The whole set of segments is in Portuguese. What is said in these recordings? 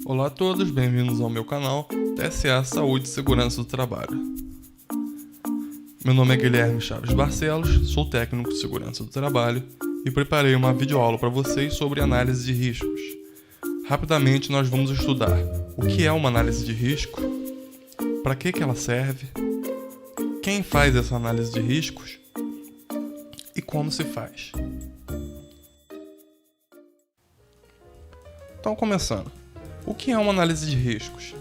Olá a todos, bem-vindos ao meu canal TSA Saúde e Segurança do Trabalho. Meu nome é Guilherme Chaves Barcelos, sou técnico de segurança do trabalho e preparei uma videoaula para vocês sobre análise de riscos. Rapidamente nós vamos estudar o que é uma análise de risco, para que ela serve, quem faz essa análise de riscos e como se faz. Então, começando. O que é uma análise de riscos?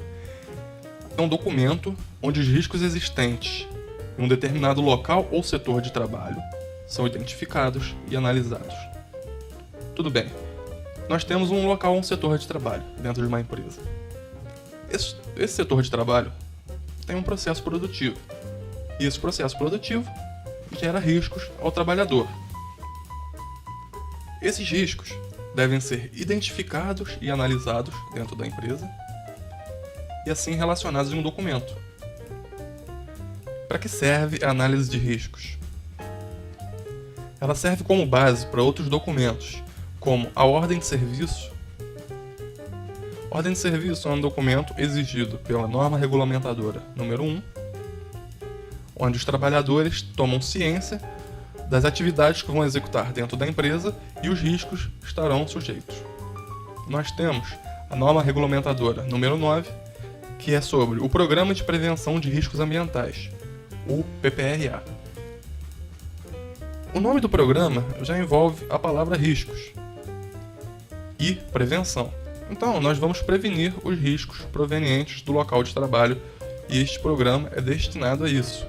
É um documento onde os riscos existentes em um determinado local ou setor de trabalho são identificados e analisados. Tudo bem, nós temos um local ou um setor de trabalho dentro de uma empresa. Esse setor de trabalho tem um processo produtivo, e esse processo produtivo gera riscos ao trabalhador. Esses riscos devem ser identificados e analisados dentro da empresa e assim relacionados em um documento. Para que serve a análise de riscos? Ela serve como base para outros documentos, como a ordem de serviço. A ordem de serviço é um documento exigido pela norma regulamentadora número 1, onde os trabalhadores tomam ciência das atividades que vão executar dentro da empresa e os riscos estarão sujeitos. Nós temos a norma regulamentadora número 9, que é sobre o Programa de Prevenção de Riscos Ambientais, o PPRA. O nome do programa já envolve a palavra riscos e prevenção. Então, nós vamos prevenir os riscos provenientes do local de trabalho e este programa é destinado a isso.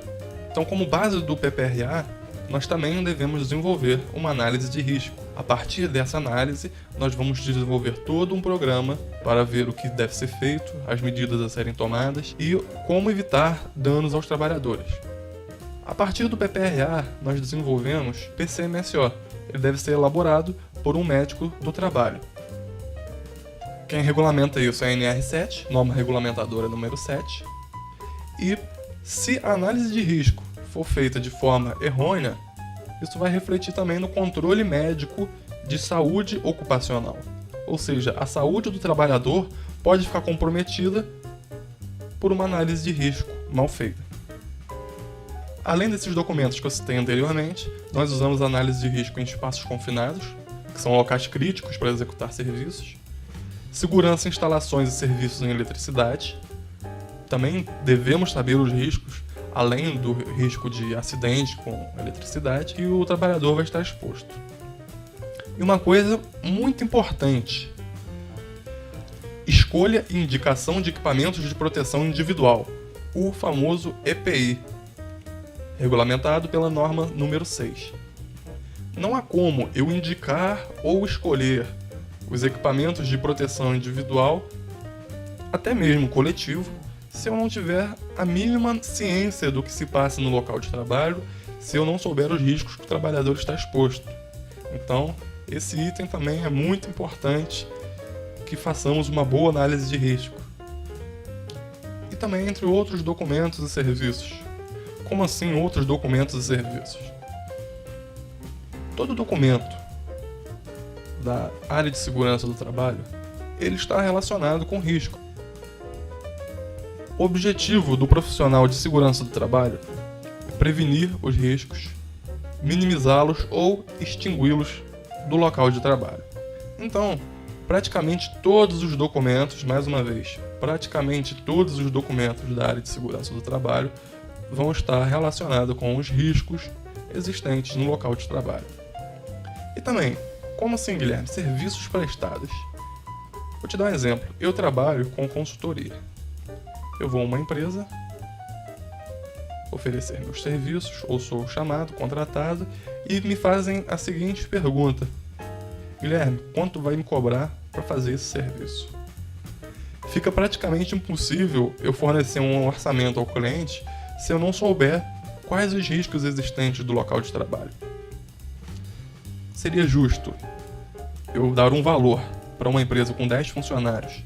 Então, como base do PPRA, nós também devemos desenvolver uma análise de risco. A partir dessa análise, nós vamos desenvolver todo um programa para ver o que deve ser feito, as medidas a serem tomadas e como evitar danos aos trabalhadores. A partir do PPRA, nós desenvolvemos PCMSO. Ele deve ser elaborado por um médico do trabalho. Quem regulamenta isso é a NR7, norma regulamentadora número 7. E se a análise de risco for feita de forma errônea, isso vai refletir também no controle médico de saúde ocupacional. Ou seja, a saúde do trabalhador pode ficar comprometida por uma análise de risco mal feita. Além desses documentos que eu citei anteriormente, nós usamos análise de risco em espaços confinados, que são locais críticos para executar serviços, segurança em instalações e serviços em eletricidade. Também devemos saber os riscos além do risco de acidente com eletricidade, que o trabalhador vai estar exposto. E uma coisa muito importante: escolha e indicação de equipamentos de proteção individual, o famoso EPI, regulamentado pela norma número 6. Não há como eu indicar ou escolher os equipamentos de proteção individual, até mesmo coletivo, se eu não tiver a mínima ciência do que se passa no local de trabalho, se eu não souber os riscos que o trabalhador está exposto. Então, esse item também é muito importante que façamos uma boa análise de risco. E também entre outros documentos e serviços. Como assim outros documentos e serviços? Todo documento da área de segurança do trabalho, ele está relacionado com risco. O objetivo do profissional de segurança do trabalho é prevenir os riscos, minimizá-los ou extingui-los do local de trabalho. Então, praticamente todos os documentos, mais uma vez, praticamente todos os documentos da área de segurança do trabalho vão estar relacionados com os riscos existentes no local de trabalho. E também, como assim, Guilherme? Serviços prestados. Vou te dar um exemplo. Eu trabalho com consultoria. Eu vou a uma empresa oferecer meus serviços, ou sou chamado, contratado, e me fazem a seguinte pergunta: Guilherme, quanto vai me cobrar para fazer esse serviço? Fica praticamente impossível eu fornecer um orçamento ao cliente se eu não souber quais os riscos existentes do local de trabalho. Seria justo eu dar um valor para uma empresa com 10 funcionários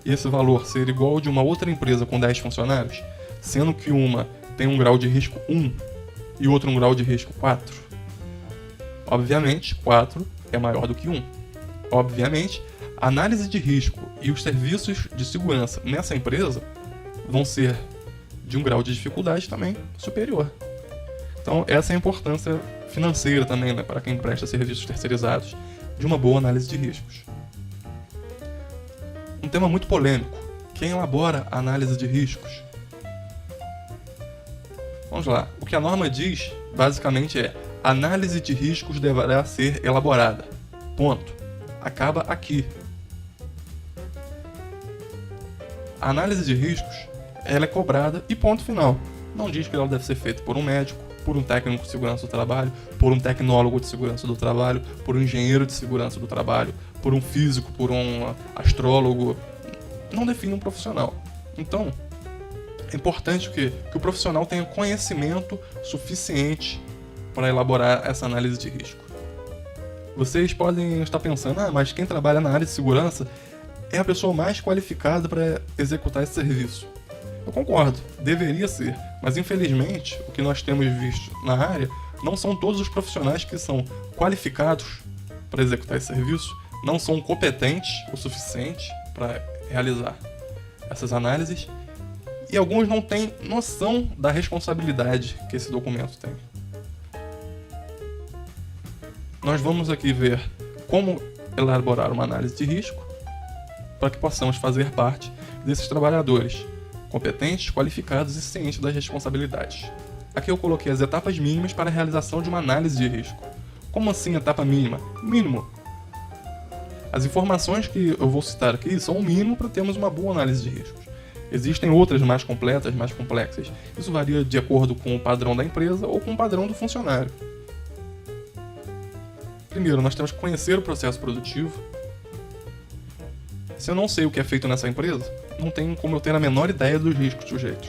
e esse valor ser igual ao de uma outra empresa com 10 funcionários, sendo que uma tem um grau de risco 1 e outra um grau de risco 4? Obviamente, 4 é maior do que 1. Obviamente, a análise de risco e os serviços de segurança nessa empresa vão ser de um grau de dificuldade também superior. Então, essa é a importância financeira também, né, para quem presta serviços terceirizados, de uma boa análise de riscos. Um tema muito polêmico: quem elabora a análise de riscos? Vamos lá. O que a norma diz, basicamente, é: a análise de riscos deverá ser elaborada. Ponto. Acaba aqui. A análise de riscos, ela é cobrada e ponto final. Não diz que ela deve ser feita por um médico, por um técnico de segurança do trabalho, por um tecnólogo de segurança do trabalho, por um engenheiro de segurança do trabalho, por um físico, por um astrólogo. Não define um profissional. Então, é importante que o profissional tenha conhecimento suficiente para elaborar essa análise de risco. Vocês podem estar pensando: mas quem trabalha na área de segurança é a pessoa mais qualificada para executar esse serviço. Eu concordo, deveria ser, mas infelizmente o que nós temos visto na área não são todos os profissionais que são qualificados para executar esse serviço, não são competentes o suficiente para realizar essas análises, e alguns não têm noção da responsabilidade que esse documento tem. Nós vamos aqui ver como elaborar uma análise de risco para que possamos fazer parte desses trabalhadores competentes, qualificados e cientes das responsabilidades. Aqui eu coloquei as etapas mínimas para a realização de uma análise de risco. Como assim etapa mínima? Mínimo. As informações que eu vou citar aqui são o mínimo para termos uma boa análise de riscos. Existem outras mais completas, mais complexas. Isso varia de acordo com o padrão da empresa ou com o padrão do funcionário. Primeiro, nós temos que conhecer o processo produtivo. Se eu não sei o que é feito nessa empresa, não tem como eu ter a menor ideia dos riscos sujeitos.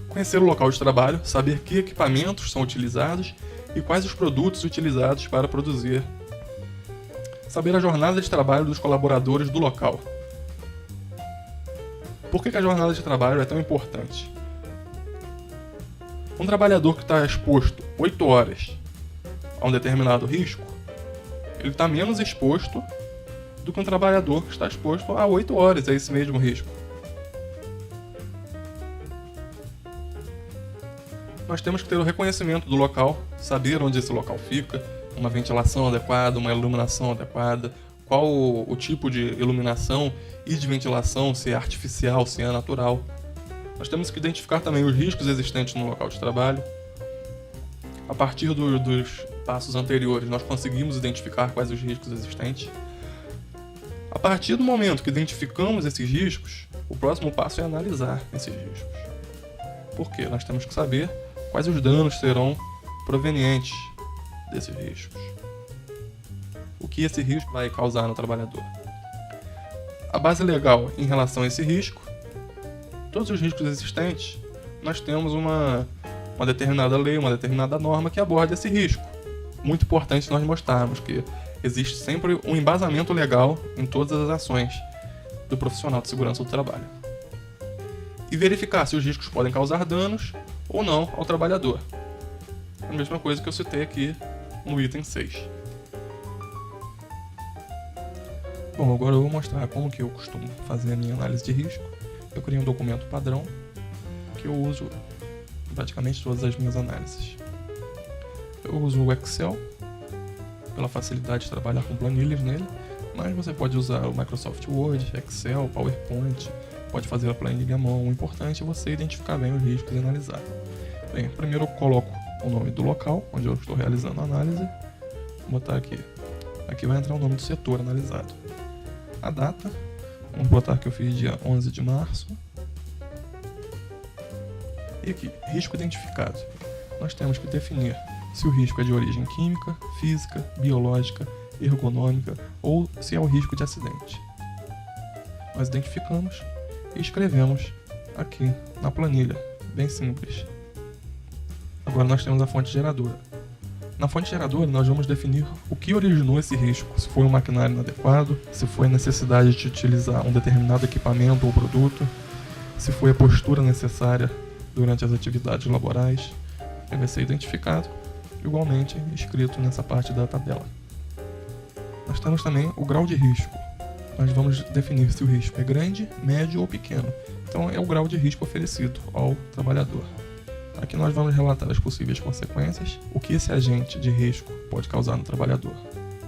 Conhecer o local de trabalho, saber que equipamentos são utilizados e quais os produtos utilizados para produzir. Saber a jornada de trabalho dos colaboradores do local. Por que a jornada de trabalho é tão importante? Um trabalhador que está exposto 8 horas a um determinado risco, ele está menos exposto do que um trabalhador que está exposto a 8 horas a esse mesmo risco. Nós temos que ter o reconhecimento do local, saber onde esse local fica, uma ventilação adequada, uma iluminação adequada, qual o tipo de iluminação e de ventilação, se é artificial, se é natural. Nós temos que identificar também os riscos existentes no local de trabalho. A partir dos passos anteriores, nós conseguimos identificar quais os riscos existentes. A partir do momento que identificamos esses riscos, o próximo passo é analisar esses riscos. Por quê? Nós temos que saber quais os danos serão provenientes desses riscos. O que esse risco vai causar no trabalhador. A base legal em relação a esse risco, todos os riscos existentes, nós temos uma determinada lei, uma determinada norma que aborda esse risco. Muito importante nós mostrarmos que existe sempre um embasamento legal em todas as ações do profissional de segurança do trabalho. E verificar se os riscos podem causar danos ou não ao trabalhador. A mesma coisa que eu citei aqui no item 6. Bom, agora eu vou mostrar como que eu costumo fazer a minha análise de risco. Eu criei um documento padrão que eu uso em praticamente todas as minhas análises. Eu uso o Excel pela facilidade de trabalhar com planilhas nele, mas você pode usar o Microsoft Word, Excel, PowerPoint, pode fazer a planilha à mão. O importante é você identificar bem os riscos e analisar. Bem, primeiro eu coloco o nome do local onde eu estou realizando a análise. Vou botar aqui. Aqui vai entrar o nome do setor analisado. A data, vamos botar que eu fiz dia 11 de março. E aqui, risco identificado. Nós temos que definir se o risco é de origem química, física, biológica, ergonômica ou se é o risco de acidente. Nós identificamos e escrevemos aqui na planilha, bem simples. Agora nós temos a fonte geradora. Na fonte geradora nós vamos definir o que originou esse risco, se foi um maquinário inadequado, se foi a necessidade de utilizar um determinado equipamento ou produto, se foi a postura necessária durante as atividades laborais. Ele vai ser identificado, igualmente escrito nessa parte da tabela. Nós temos também o grau de risco. Nós vamos definir se o risco é grande, médio ou pequeno. Então é o grau de risco oferecido ao trabalhador. Aqui nós vamos relatar as possíveis consequências, o que esse agente de risco pode causar no trabalhador.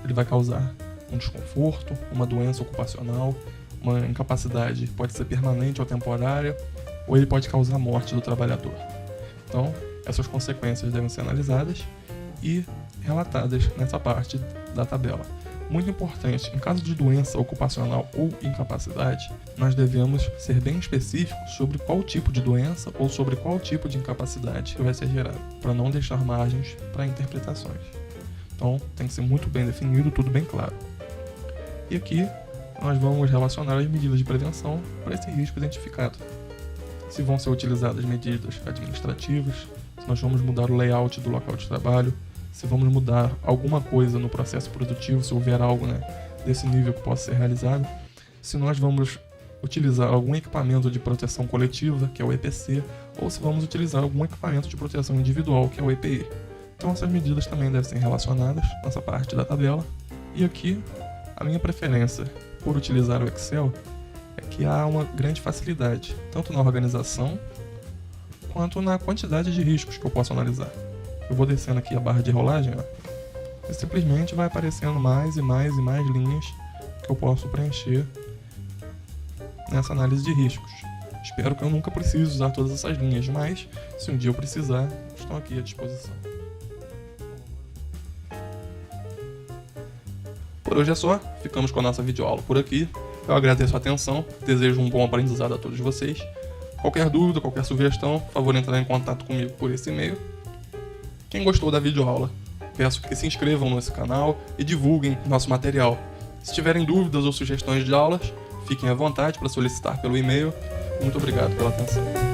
Ele vai causar um desconforto, uma doença ocupacional, uma incapacidade, pode ser permanente ou temporária, ou ele pode causar a morte do trabalhador. Então, essas consequências devem ser analisadas e relatadas nessa parte da tabela. Muito importante, em caso de doença ocupacional ou incapacidade, nós devemos ser bem específicos sobre qual tipo de doença ou sobre qual tipo de incapacidade que vai ser gerado, para não deixar margens para interpretações. Então, tem que ser muito bem definido, tudo bem claro. E aqui, nós vamos relacionar as medidas de prevenção para esse risco identificado. Se vão ser utilizadas medidas administrativas, se nós vamos mudar o layout do local de trabalho, se vamos mudar alguma coisa no processo produtivo, se houver algo, desse nível que possa ser realizado, se nós vamos utilizar algum equipamento de proteção coletiva, que é o EPC, ou se vamos utilizar algum equipamento de proteção individual, que é o EPI. Então essas medidas também devem ser relacionadas nessa parte da tabela. E aqui, a minha preferência por utilizar o Excel é que há uma grande facilidade, tanto na organização, quanto na quantidade de riscos que eu posso analisar. Eu vou descendo aqui a barra de rolagem, e simplesmente vai aparecendo mais e mais e mais linhas que eu posso preencher nessa análise de riscos. Espero que eu nunca precise usar todas essas linhas, mas se um dia eu precisar, estão aqui à disposição. Por hoje é só, ficamos com a nossa videoaula por aqui. Eu agradeço a atenção, desejo um bom aprendizado a todos vocês. Qualquer dúvida, qualquer sugestão, por favor entrar em contato comigo por esse e-mail. Quem gostou da videoaula, peço que se inscrevam nesse canal e divulguem nosso material. Se tiverem dúvidas ou sugestões de aulas, fiquem à vontade para solicitar pelo e-mail. Muito obrigado pela atenção.